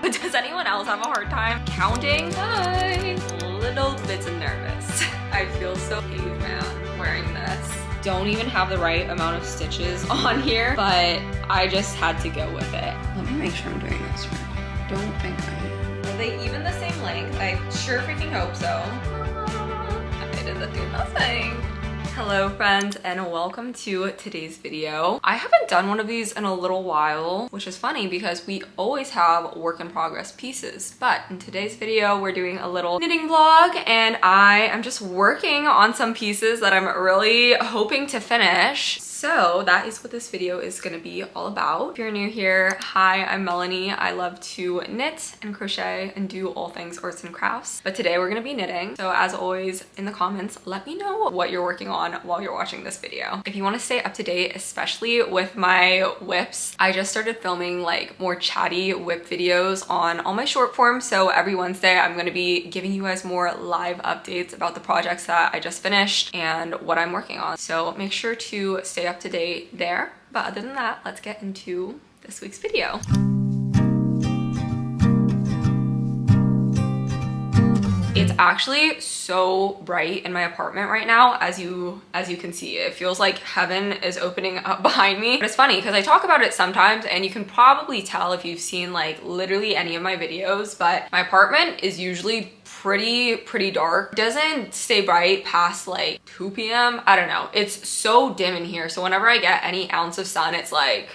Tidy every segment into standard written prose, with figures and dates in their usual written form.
But does anyone else have a hard time counting? Hi. Little bits nervous. I feel so caveman wearing this. Don't even have the right amount of stitches on here, but I just had to go with it. Let me make sure I'm doing this right. Don't think Are they even the same length? I sure freaking hope so. I did the do nothing. Hello friends, and welcome to today's video. I haven't done one of these in a little while, which is funny because we always have work in progress pieces. But in today's video, we're doing a little knitting vlog, and I am just working on some pieces that I'm really hoping to finish. So that is what this video is gonna be all about. If you're new here, hi, I'm Melanie. I love to knit and crochet and do all things arts and crafts. But today we're gonna be knitting. So as always, in the comments, let me know what you're working on while you're watching this video. If you wanna stay up to date, especially with my WIPS, I just started filming like more chatty WIP videos on all my short form. So every Wednesday, I'm gonna be giving you guys more live updates about the projects that I just finished and what I'm working on. So make sure to stay up to date there. But other than that, let's get into this week's video. It's actually so bright in my apartment right now, as you can see. It feels like heaven is opening up behind me. But it's funny because I talk about it sometimes, and you can probably tell if you've seen like literally any of my videos, but my apartment is usually pretty dark. It doesn't stay bright past like 2 p.m. I don't know. It's so dim in here. So whenever I get any ounce of sun, it's like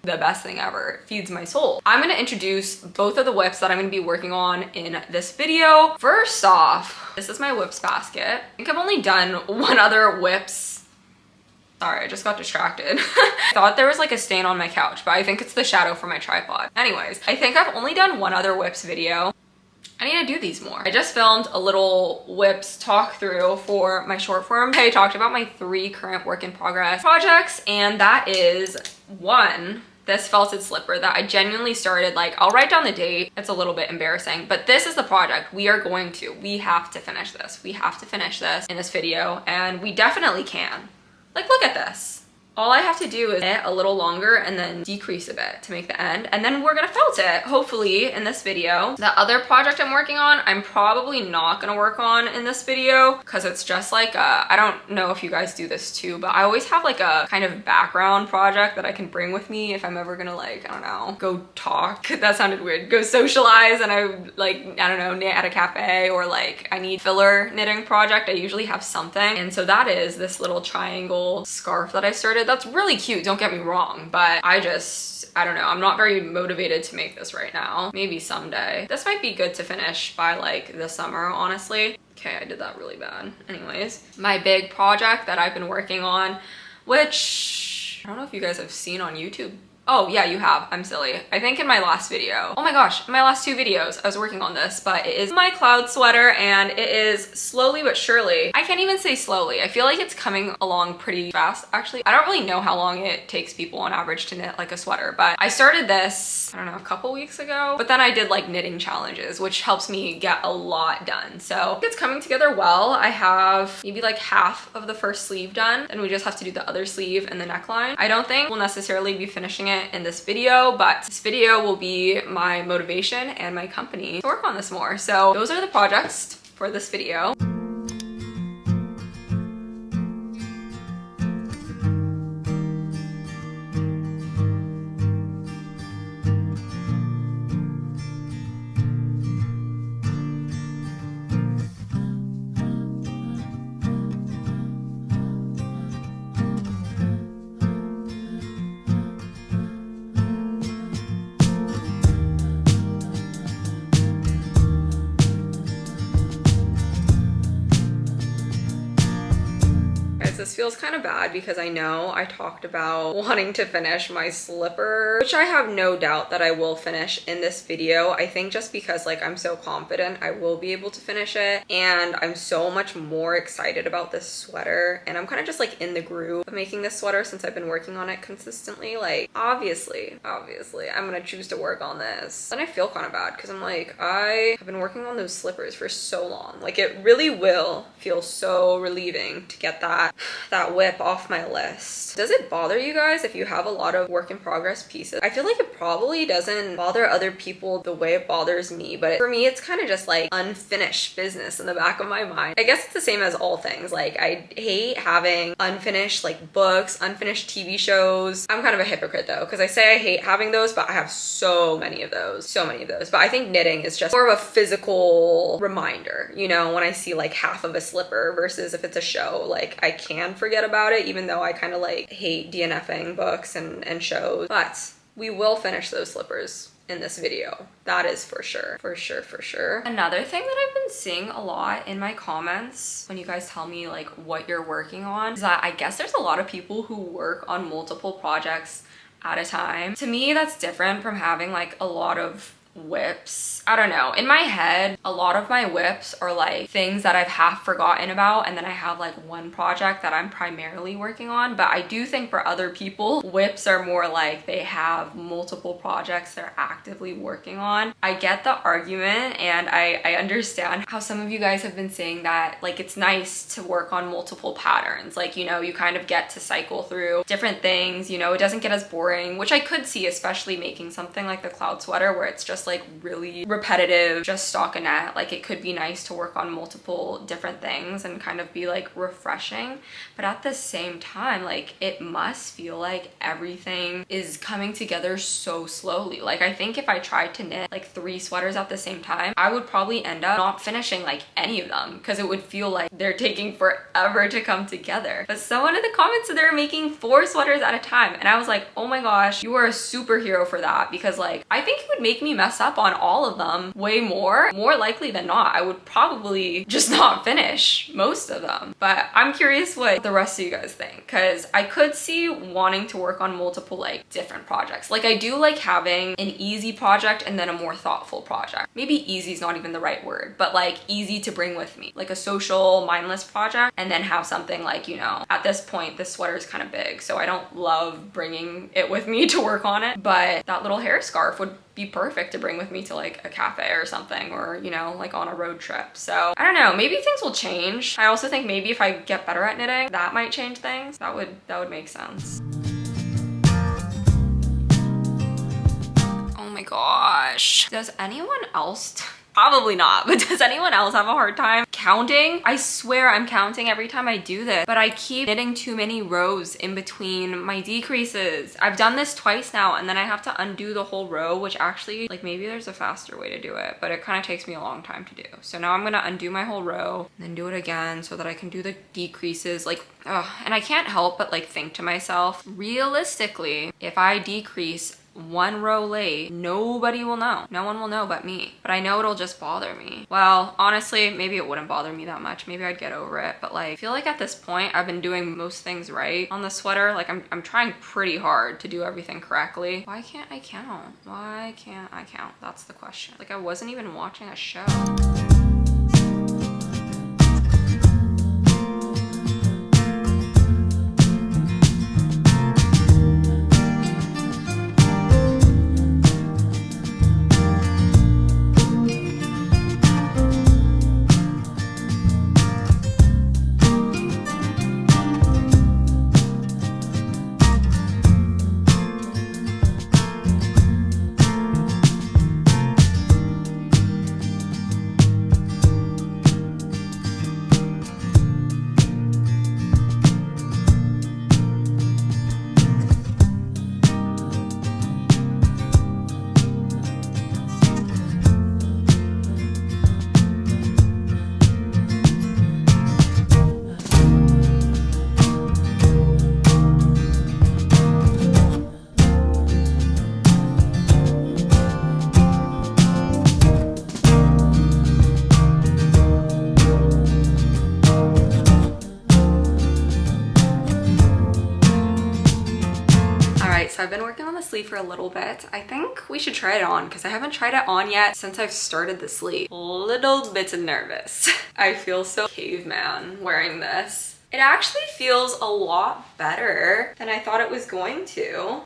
the best thing ever. It feeds my soul. I'm gonna introduce both of the WIPs that I'm gonna be working on in this video. First off, this is my WIPs basket. I think I've only done one other WIPs. Sorry, I just got distracted. I thought there was like a stain on my couch, but I think it's the shadow from my tripod. Anyways, I think I've only done one other WIPs video. I need to do these more. I just filmed a little WIPs talk through for my short form. I talked about my 3 current work in progress projects, and that is one, this felted slipper that I genuinely started, like, I'll write down the date. It's a little bit embarrassing, but this is the project. We have to finish this. We have to finish this in this video, and we definitely can. Like, look at this. All I have to do is knit a little longer and then decrease a bit to make the end, and then we're gonna felt it, hopefully, in this video. The other project I'm working on, I'm probably not gonna work on in this video because it's just like I don't know if you guys do this too, but I always have like a kind of background project that I can bring with me if I'm ever gonna, like, I don't know, go talk. That sounded weird. Go socialize, and I like, I don't know, knit at a cafe, or like I need filler knitting project. I usually have something, and so that is this little triangle scarf that I started. That's really cute, don't get me wrong, but I don't know, I'm not very motivated to make this right now. Maybe someday. This might be good to finish by like the summer, honestly. Okay, I did that really bad. Anyways, my big project that I've been working on, which I don't know if you guys have seen on YouTube. Oh yeah, you have. I'm silly. I think in my last video. Oh my gosh, in my last 2 videos, I was working on this, but it is my cloud sweater, and it is slowly but surely. I can't even say slowly. I feel like it's coming along pretty fast, actually. I don't really know how long it takes people on average to knit like a sweater, but I started this, I don't know, a couple weeks ago, but then I did like knitting challenges, which helps me get a lot done. So it's coming together well. I have maybe like half of the first sleeve done, and we just have to do the other sleeve and the neckline. I don't think we'll necessarily be finishing it in this video, but this video will be my motivation and my company to work on this more. So those are the projects for this video. This feels kind of bad because I know I talked about wanting to finish my slipper, which I have no doubt that I will finish in this video. I think just because like I'm so confident I will be able to finish it, and I'm so much more excited about this sweater, and I'm kind of just like in the groove of making this sweater since I've been working on it consistently. Like obviously I'm gonna choose to work on this. And I feel kind of bad because I'm like, I have been working on those slippers for so long. Like it really will feel so relieving to get that that WIP off my list. Does it bother you guys if you have a lot of work in progress pieces? I feel like it probably doesn't bother other people the way it bothers me, but for me, it's kind of just like unfinished business in the back of my mind. I guess it's the same as all things. Like, I hate having unfinished like books, unfinished TV shows. I'm kind of a hypocrite though, because I say I hate having those, but I have so many of those. But I think knitting is just more of a physical reminder, you know, when I see like half of a slipper versus if it's a show, like I can forget about it, even though I kind of like hate DNFing books and shows. But we will finish those slippers in this video. That is for sure. For sure. Another thing that I've been seeing a lot in my comments when you guys tell me like what you're working on is that I guess there's a lot of people who work on multiple projects at a time. To me, that's different from having like a lot of WIPs. I don't know. In my head, a lot of my WIPs are like things that I've half forgotten about, and then I have like one project that I'm primarily working on. But I do think for other people, WIPs are more like they have multiple projects they're actively working on. I get the argument, and I understand how some of you guys have been saying that like it's nice to work on multiple patterns. Like, you know, you kind of get to cycle through different things, you know, it doesn't get as boring, which I could see, especially making something like the cloud sweater where it's just like really repetitive, just stockinette. Like, it could be nice to work on multiple different things and kind of be like refreshing, but at the same time, like, it must feel like everything is coming together so slowly. Like, I think if I tried to knit like 3 sweaters at the same time, I would probably end up not finishing like any of them because it would feel like they're taking forever to come together. But someone in the comments said they're making 4 sweaters at a time, and I was like, oh my gosh, you are a superhero for that, because like I think it would make me mess up on all of them way more likely than not. I would probably just not finish most of them. But I'm curious what the rest of you guys think, because I could see wanting to work on multiple like different projects. Like, I do like having an easy project and then a more thoughtful project. Maybe easy is not even the right word, but like easy to bring with me, like a social mindless project, and then have something like, you know, at this point this sweater is kind of big, so I don't love bringing it with me to work on it, but that little hair scarf would be perfect to bring with me to like a cafe or something, or, you know, like on a road trip. So I don't know, maybe things will change. I also think maybe if I get better at knitting, that might change things. That would make sense. Oh my gosh, does anyone else probably not, but does anyone else have a hard time counting? I swear I'm counting every time I do this, but I keep knitting too many rows in between my decreases. I've done this twice now, and then I have to undo the whole row, which actually, like, maybe there's a faster way to do it, but it kind of takes me a long time to do. So now I'm gonna undo my whole row and then do it again so that I can do the decreases. Like, ugh. And I can't help but like think to myself, realistically, if I decrease 1 row late, nobody will know. No one will know but me. But I know it'll just bother me. Well, honestly, maybe it wouldn't bother me that much. Maybe I'd get over it. But like, I feel like at this point, I've been doing most things right on the sweater. Like, I'm trying pretty hard to do everything correctly. Why can't I count? Why can't I count? That's the question. Like, I wasn't even watching a show. So I've been working on the sleeve for a little bit. I think we should try it on because I haven't tried it on yet since I've started the sleeve. Little bit nervous. I feel so caveman wearing this. It actually feels a lot better than I thought it was going to.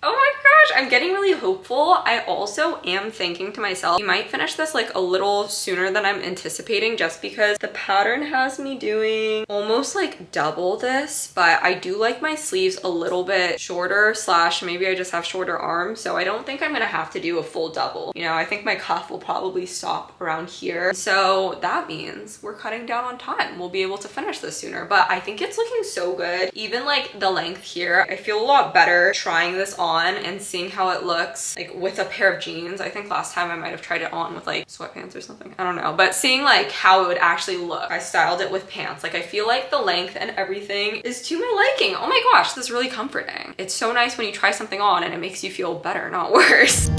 Oh my gosh, I'm getting really hopeful. I also am thinking to myself, you might finish this like a little sooner than I'm anticipating just because the pattern has me doing almost like double this, but I do like my sleeves a little bit shorter, slash maybe I just have shorter arms, so I don't think I'm gonna have to do a full double. You know, I think my cuff will probably stop around here. So that means we're cutting down on time. We'll be able to finish this sooner, but I think it's looking so good. Even like the length here, I feel a lot better trying this on and seeing how it looks like with a pair of jeans. I think last time I might have tried it on with like sweatpants or something. I don't know, but seeing like how it would actually look. I styled it with pants. Like I feel like the length and everything is to my liking. Oh my gosh, this is really comforting. It's so nice when you try something on and it makes you feel better, not worse.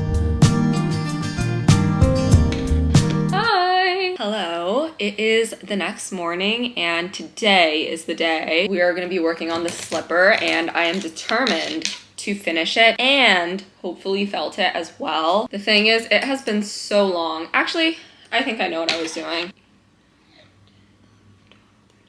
Hello, it is the next morning and today is the day we are going to be working on the slipper, and I am determined to finish it and hopefully felt it as well. The thing is, it has been so long. Actually, I think I know what I was doing.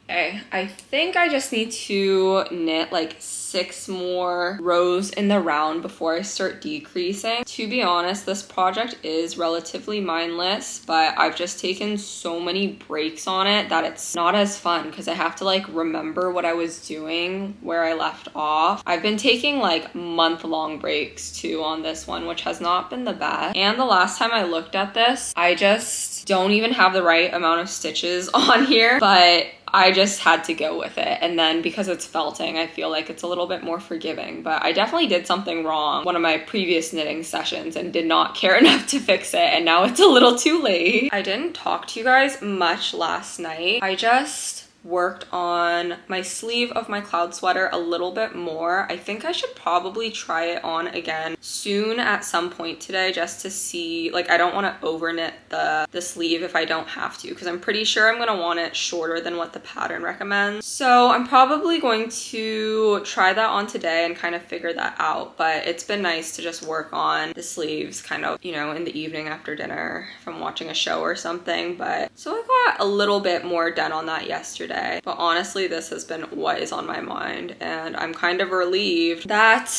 Okay, I think I just need to knit like 6 more rows in the round before I start decreasing. To be honest, this project is relatively mindless, but I've just taken so many breaks on it that it's not as fun because I have to like remember what I was doing where I left off. I've been taking like month-long breaks too on this one, which has not been the best. And the last time I looked at this, I just don't even have the right amount of stitches on here, but I just had to go with it. And then because it's felting, I feel like it's a little bit more forgiving, but I definitely did something wrong one of my previous knitting sessions and did not care enough to fix it, and now it's a little too late. I didn't talk to you guys much last night. I just worked on my sleeve of my cloud sweater a little bit more. I think I should probably try it on again soon at some point today just to see, like I don't want to over knit the sleeve if I don't have to, because I'm pretty sure I'm going to want it shorter than what the pattern recommends. So I'm probably going to try that on today and kind of figure that out, but it's been nice to just work on the sleeves kind of, you know, in the evening after dinner from watching a show or something. But so I got a little bit more done on that yesterday. But honestly, this has been what is on my mind, and I'm kind of relieved that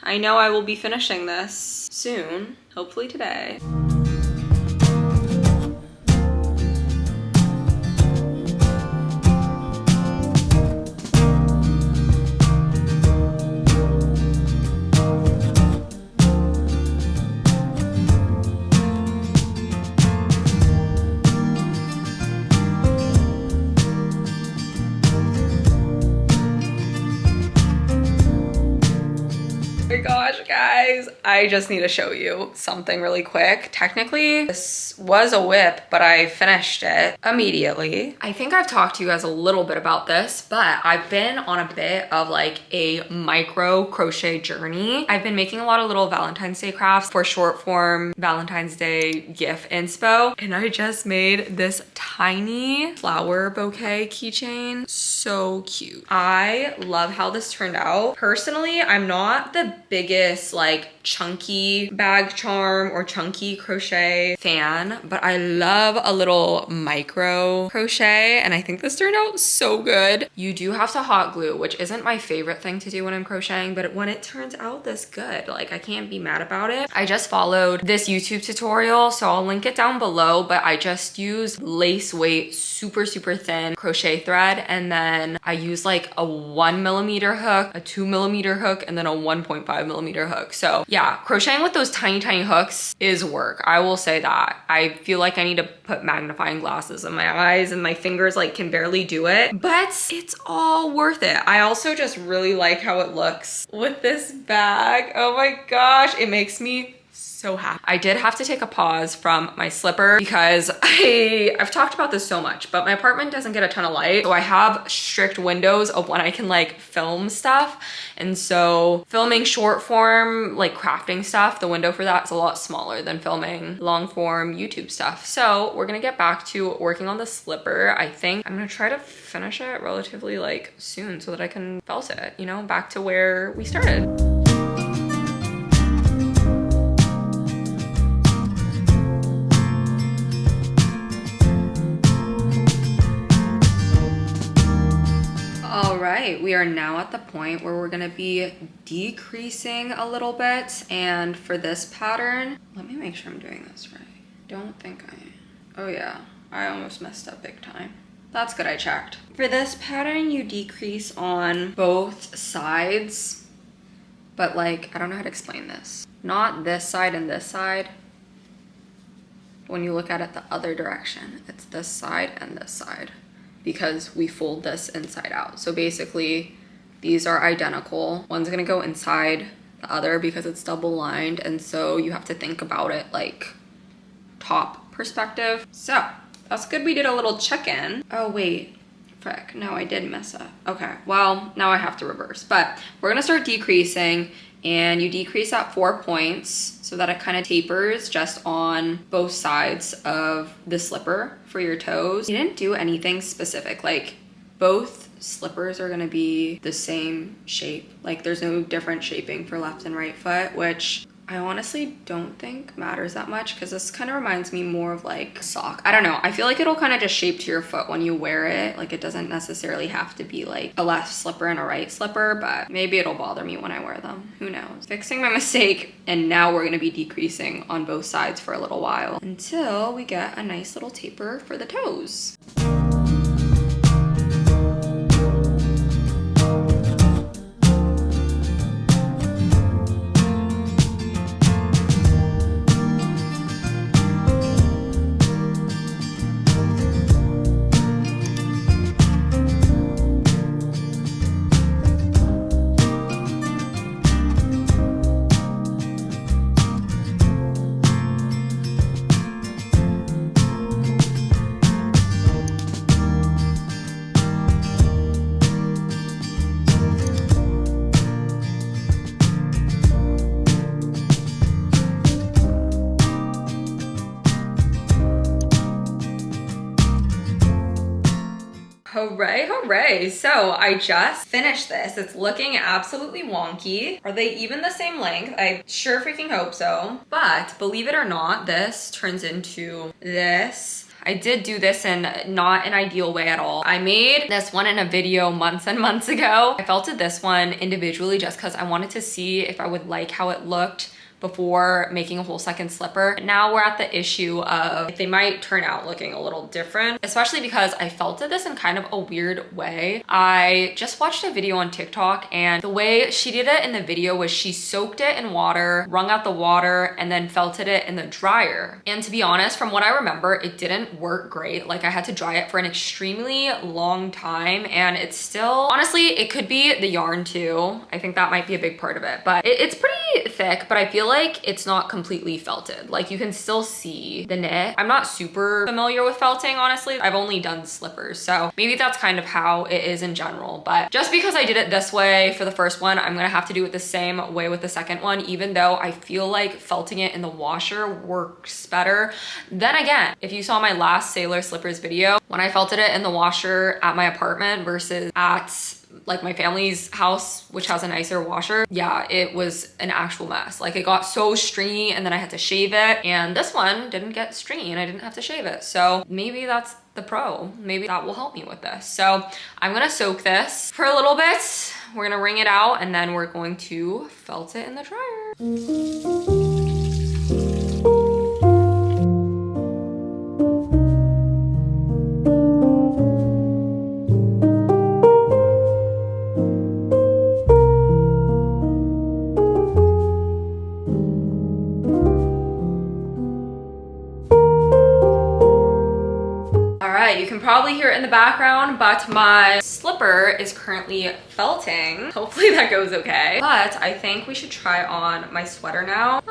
I know I will be finishing this soon, hopefully today. Guys, I just need to show you something really quick. Technically, this was a WIP, but I finished it immediately. I think I've talked to you guys a little bit about this, but I've been on a bit of like a micro crochet journey. I've been making a lot of little Valentine's Day crafts for short form Valentine's Day gift inspo, and I just made this tiny flower bouquet keychain. So cute. I love how this turned out. Personally, I'm not the biggest like chunky bag charm or chunky crochet fan, but I love a little micro crochet, and I think this turned out so good. You do have to hot glue, which isn't my favorite thing to do when I'm crocheting, but when it turns out this good, like I can't be mad about it. I just followed this YouTube tutorial, so I'll link it down below, but I just use lace weight super thin crochet thread, and then I use like a 1mm hook, a 2mm hook, and then a 1.5mm hook. So yeah, crocheting with those tiny hooks is work. I will say that. I feel like I need to put magnifying glasses in my eyes, and my fingers like can barely do it, but it's all worth it. I also just really like how it looks with this bag. Oh my gosh, it makes me so happy. I did have to take a pause from my slipper because I've talked about this so much, but my apartment doesn't get a ton of light. So I have strict windows of when I can like film stuff. And so filming short form, like crafting stuff, the window for that is a lot smaller than filming long form YouTube stuff. So we're gonna get back to working on the slipper. I think I'm gonna try to finish it relatively like soon so that I can felt it, you know, back to where we started. All right, we are now at the point where we're gonna be decreasing a little bit. And for this pattern, let me make sure I'm doing this right. Don't think oh yeah, I almost messed up big time. That's good, I checked. For this pattern, you decrease on both sides, but like, I don't know how to explain this. Not this side and this side. When you look at it the other direction, it's this side and this side, because we fold this inside out. So basically, these are identical. One's gonna go inside the other because it's double lined, and so you have to think about it like top perspective. So that's good, we did a little check-in. Oh wait, frick, no, I did mess up. Okay, well, now I have to reverse, but we're gonna start decreasing, and you decrease at 4 points so that it kind of tapers just on both sides of the slipper for your toes. You didn't do anything specific, like both slippers are gonna be the same shape. Like there's no different shaping for left and right foot, which I honestly don't think matters that much, because this kind of reminds me more of like a sock. I don't know. I feel like it'll kind of just shape to your foot when you wear it. Like it doesn't necessarily have to be like a left slipper and a right slipper, but maybe it'll bother me when I wear them. Who knows? Fixing my mistake. And now we're going to be decreasing on both sides for a little while until we get a nice little taper for the toes. Hooray, hooray. So I just finished this. It's looking absolutely wonky. Are they even the same length? I sure freaking hope so. But believe it or not, this turns into this. I did do this in not an ideal way at all. I made this one in a video months and months ago. I felted this one individually just because I wanted to see if I would like how it looked before making a whole second slipper. Now we're at the issue of they might turn out looking a little different, especially because I felted this in kind of a weird way. I just watched a video on TikTok, and the way she did it in the video was she soaked it in water, wrung out the water, and then felted it in the dryer. And to be honest, from what I remember, it didn't work great. Like I had to dry it for an extremely long time, and it's still, honestly, it could be the yarn too. I think that might be a big part of it, but it's pretty thick, but I feel like it's not completely felted. Like you can still see the knit. I'm not super familiar with felting, honestly. I've only done slippers, so maybe that's kind of how it is in general. But just because I did it this way for the first one, I'm gonna have to do it the same way with the second one, even though I feel like felting it in the washer works better. Then again, if you saw my last Sailor Slippers video, when I felted it in the washer at my apartment versus at like my family's house, which has a nicer washer, yeah, it was an actual mess. Like it got so stringy, and then I had to shave it, and this one didn't get stringy and I didn't have to shave it. So maybe that's the pro. Maybe that will help me with this. So I'm gonna soak this for a little bit. We're gonna wring it out, and then we're going to felt it in the dryer. You can probably hear it in the background, but my slipper is currently felting. Hopefully that goes okay. But I think we should try on my sweater now.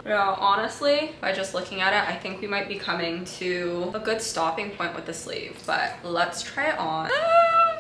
Yeah, honestly, by just looking at it, I think we might be coming to a good stopping point with the sleeve, but let's try it on.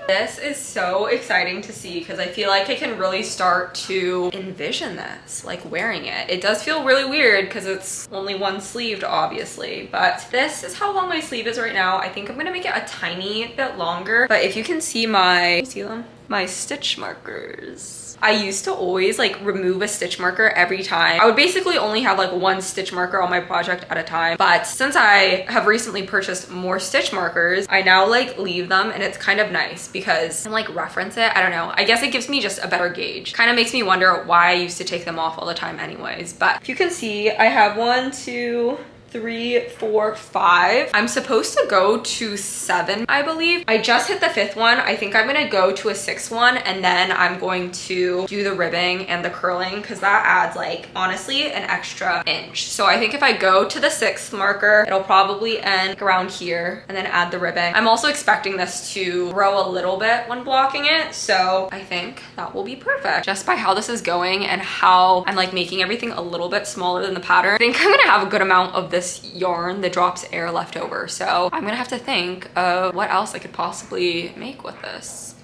This is so exciting to see because I feel like I can really start to envision this, like wearing it. It does feel really weird because it's only one sleeved, obviously, but this is how long my sleeve is right now. I think I'm gonna make it a tiny bit longer, but if you can see my, see them? my stitch markers. I used to always like remove a stitch marker every time. I would basically only have like one stitch marker on my project at a time. But since I have recently purchased more stitch markers, I now like leave them, and it's kind of nice because I can like reference it. I don't know. I guess it gives me just a better gauge. Kind of makes me wonder why I used to take them off all the time anyways. But if you can see, I have 1, 2, 3, 4, 5. I'm supposed to go to 7, I believe. I just hit the 5th one. I think I'm gonna go to a 6th one, and then I'm going to do the ribbing and the curling because that adds like honestly an extra inch. So I think if I go to the 6th marker, it'll probably end around here and then add the ribbing. I'm also expecting this to grow a little bit when blocking it, so I think that will be perfect. Just by how this is going and how I'm like making everything a little bit smaller than the pattern, I think I'm gonna have a good amount of this yarn that drops air left over. So I'm gonna have to think of what else I could possibly make with this.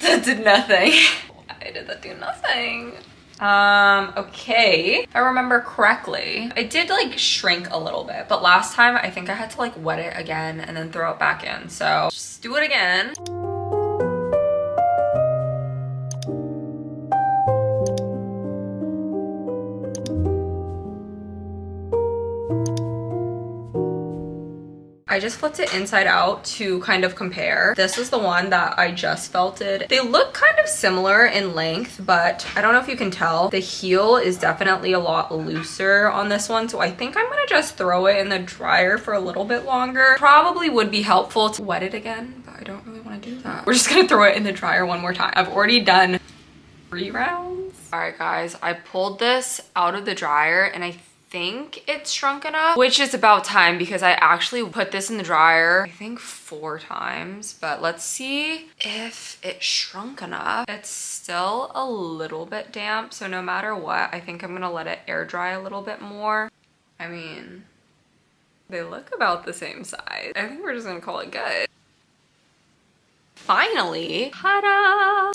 That did nothing. Why did that do nothing? Okay. If I remember correctly, I did like shrink a little bit, but last time I think I had to like wet it again and then throw it back in. So just do it again. I just flipped it inside out to kind of compare. This is the one that I just felted. They look kind of similar in length, but I don't know if you can tell. The heel is definitely a lot looser on this one, so I think I'm gonna just throw it in the dryer for a little bit longer. Probably would be helpful to wet it again, but I don't really want to do that. We're just gonna throw it in the dryer one more time. I've already done 3 rounds. All right, guys, I pulled this out of the dryer and I think it's shrunk enough, which is about time because I actually put this in the dryer I think 4 times, but let's see if it shrunk enough. It's still a little bit damp, so no matter what, I think I'm gonna let it air dry a little bit more. I mean, they look about the same size. I think we're just gonna call it good. Finally, ta-da!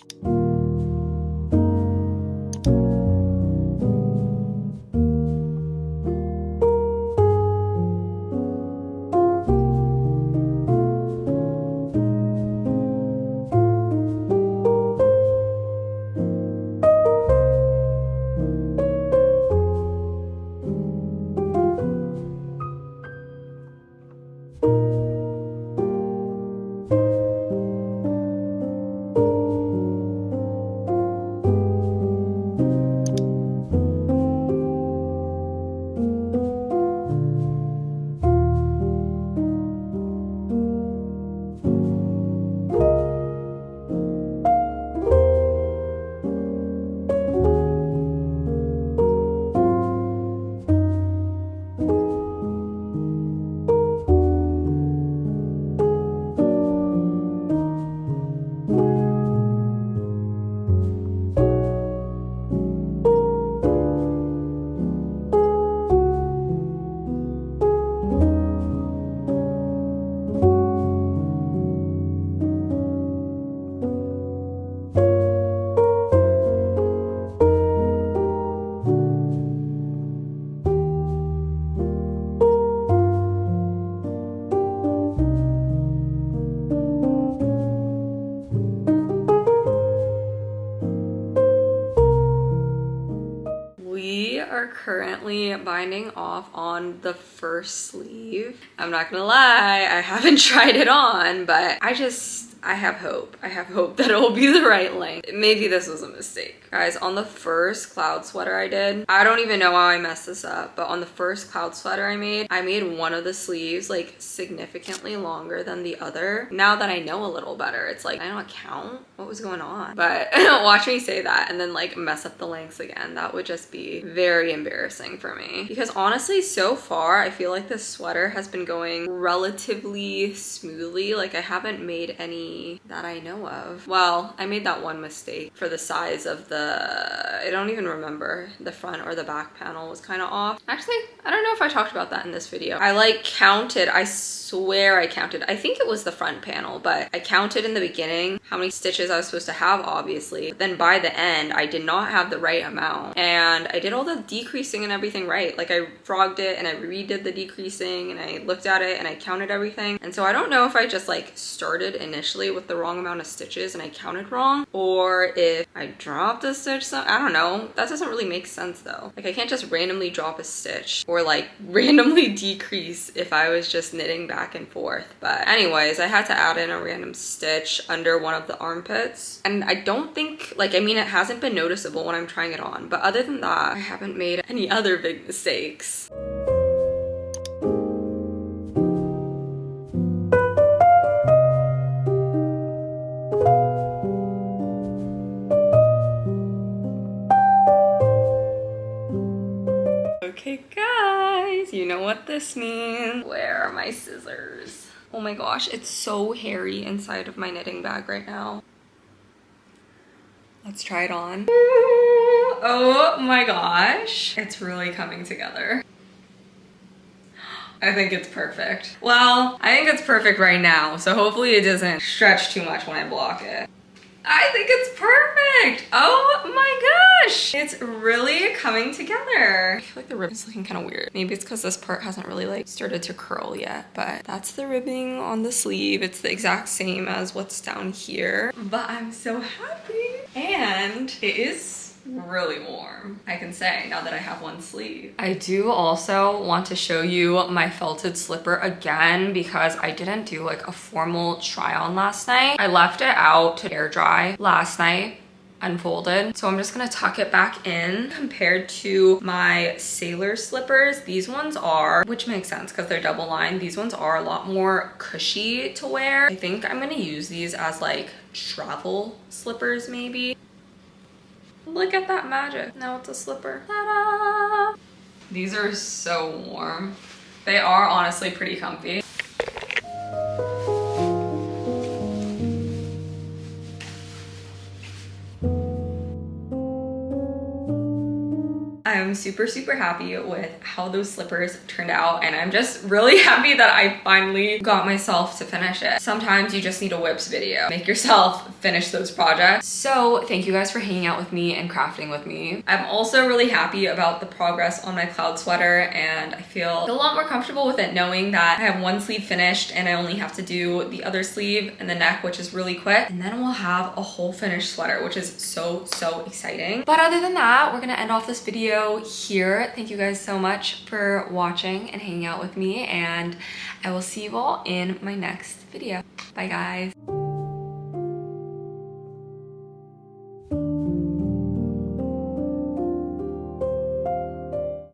Currently binding off on the first sleeve. I'm not gonna lie, I haven't tried it on, but I have hope. I have hope that it will be the right length. Maybe this was a mistake. Guys, on the first cloud sweater I did, I don't even know how I messed this up, but on the first cloud sweater I made one of the sleeves like significantly longer than the other. Now that I know a little better, it's like, I don't count what was going on. But watch me say that and then like mess up the lengths again. That would just be very embarrassing for me. Because honestly, so far, I feel like this sweater has been going relatively smoothly. Like I haven't made any any that I know of. Well, I made that one mistake for the size of the, I don't even remember, the front or the back panel was kind of off. Actually, I don't know if I talked about that in this video. I like counted, I swear I counted. I think it was the front panel, but I counted in the beginning how many stitches I was supposed to have, obviously. But then by the end, I did not have the right amount. And I did all the decreasing and everything right. Like I frogged it and I redid the decreasing and I looked at it and I counted everything. And so I don't know if I just like started initially with the wrong amount of stitches and I counted wrong, or if I dropped a stitch. So I don't know. That doesn't really make sense though. Like I can't just randomly drop a stitch or like randomly decrease if I was just knitting back and forth. But anyways, I had to add in a random stitch under one of the armpits. And I don't think, like, I mean, it hasn't been noticeable when I'm trying it on, but other than that, I haven't made any other big mistakes. Okay guys, you know what this means. Where are my scissors? Oh my gosh, it's so hairy inside of my knitting bag right now. Let's try it on. Oh my gosh, it's really coming together. I think it's perfect. Well, I think it's perfect right now, so hopefully it doesn't stretch too much when I block it. I think it's perfect. Oh my gosh. It's really coming together. I feel like the ribbon is looking kind of weird. Maybe it's because this part hasn't really like started to curl yet, but that's the ribbing on the sleeve. It's the exact same as what's down here, but I'm so happy. And it is really warm, I can say, now that I have one sleeve. I do also want to show you my felted slipper again because I didn't do like a formal try on last night. I left it out to air dry last night, unfolded. So I'm just gonna tuck it back in. Compared to my sailor slippers, these ones are, which makes sense because they're double lined, these ones are a lot more cushy to wear. I think I'm gonna use these as like travel slippers maybe. Look at that magic. Now it's a slipper. Ta-da! These are so warm. They are honestly pretty comfy. I'm super happy with how those slippers turned out, and I'm just really happy that I finally got myself to finish it. Sometimes you just need a WIPS video. Make yourself finish those projects. So thank you guys for hanging out with me and crafting with me. I'm also really happy about the progress on my cloud sweater, and I feel a lot more comfortable with it knowing that I have one sleeve finished and I only have to do the other sleeve and the neck, which is really quick, and then we'll have a whole finished sweater, which is so exciting. But other than that, we're gonna end off this video here. Thank you guys so much for watching and hanging out with me, and I will see you all in my next video. Bye guys.